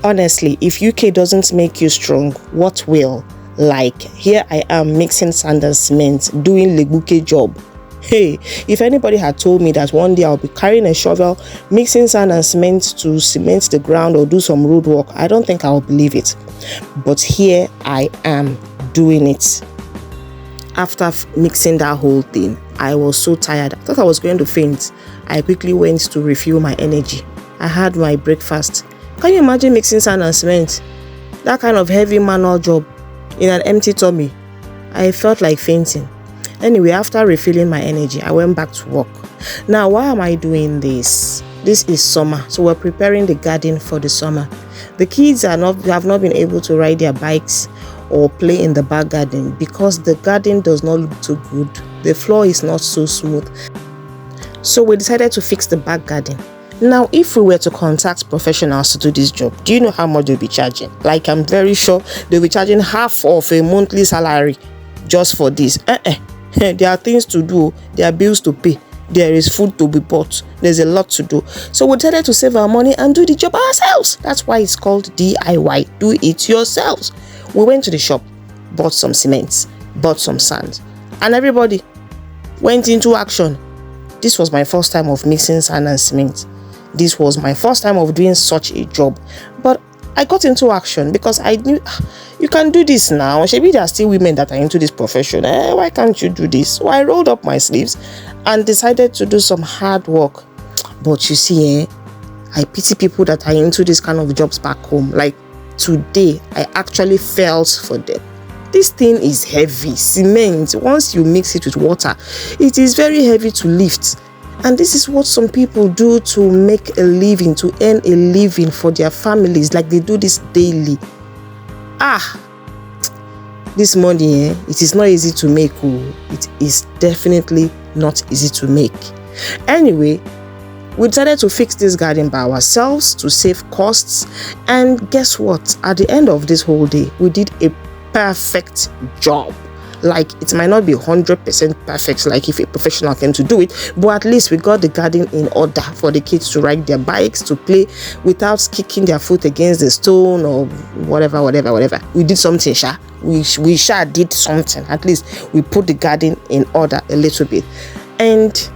Honestly, if UK doesn't make you strong, what will? Like, here I am mixing sand and cement, doing Lebuke job. Hey, if anybody had told me that one day I'll be carrying a shovel, mixing sand and cement to cement the ground or do some road work, I don't think I'll believe it. But here I am doing it. After mixing that whole thing, I was so tired. I thought I was going to faint. I quickly went to refuel my energy. I had my breakfast. Can you imagine mixing sand and cement? That kind of heavy manual job in an empty tummy. I felt like fainting. Anyway, after refilling my energy, I went back to work. Now, why am I doing this? This is summer, so we're preparing the garden for the summer. The kids have not been able to ride their bikes or play in the back garden because the garden does not look too good. The floor is not so smooth. So we decided to fix the back garden. Now, if we were to contact professionals to do this job, do you know how much they'll be charging? Like, I'm very sure they'll be charging half of a monthly salary just for this. There are things to do, there are bills to pay, there is food to be bought, there's a lot to do. So we decided to save our money and do the job ourselves. That's why it's called DIY, do it yourselves. We went to the shop, bought some cement, bought some sand, and everybody went into action. This was my first time of mixing sand and cement. This was my first time of doing such a job. But I got into action because I knew you can do this now. Maybe there are still women that are into this profession. Why can't you do this? So I rolled up my sleeves and decided to do some hard work. But you see, I pity people that are into this kind of jobs back home. Like today, I actually felt for them. This thing is heavy. Cement, once you mix it with water, it is very heavy to lift. And this is what some people do to make a living, to earn a living for their families. Like they do this daily. This money, it is not easy to make. It is definitely not easy to make. Anyway, we decided to fix this garden by ourselves to save costs. And guess what? At the end of this whole day, we did a perfect job. Like, it might not be 100% perfect like if a professional came to do it, but at least we got the garden in order for the kids to ride their bikes, to play without kicking their foot against the stone or whatever. We did something, we did something. At least we put the garden in order a little bit. And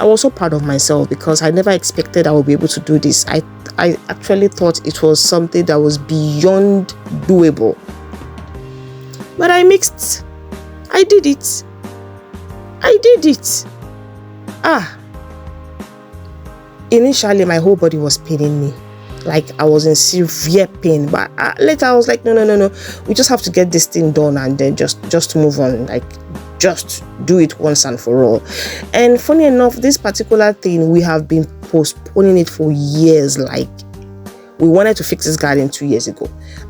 I was so proud of myself because I never expected I would be able to do this. I actually thought it was something that was beyond doable. But I did it. Initially, my whole body was paining me. Like, I was in severe pain. But later, I was like, no. We just have to get this thing done and then just move on. Like, just do it once and for all. And funny enough, this particular thing, we have been postponing it for years. Like, we wanted to fix this garden 2 years ago.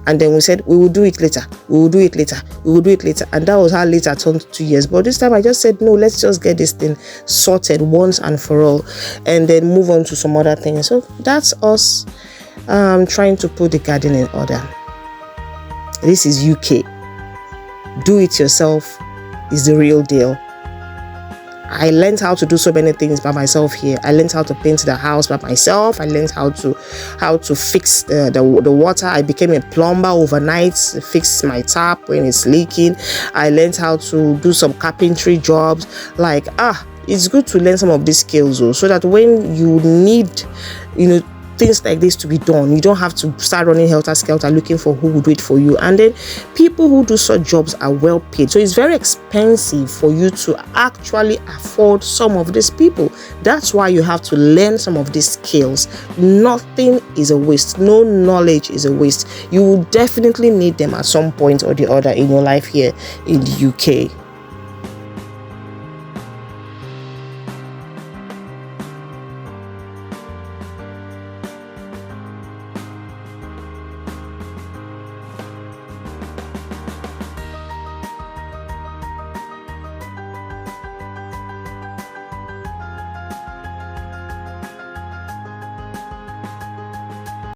And then we said, we will do it later. And that was how later turned 2 years. But this time I just said, no, let's just get this thing sorted once and for all. And then move on to some other things. So that's us trying to put the garden in order. This is UK. Do it yourself is the real deal. I learned how to do so many things by myself here. I learned how to paint the house by myself. I learned how to fix the water. I became a plumber overnight, fix my tap when it's leaking. I learned how to do some carpentry jobs. Like, it's good to learn some of these skills though, so that when you need, things like this to be done, you don't have to start running helter-skelter looking for who will do it for you. And then people who do such jobs are well paid, so it's very expensive for you to actually afford some of these people. That's why you have to learn some of these skills. Nothing is a waste. No knowledge is a waste. You will definitely need them at some point or the other in your life here in the UK.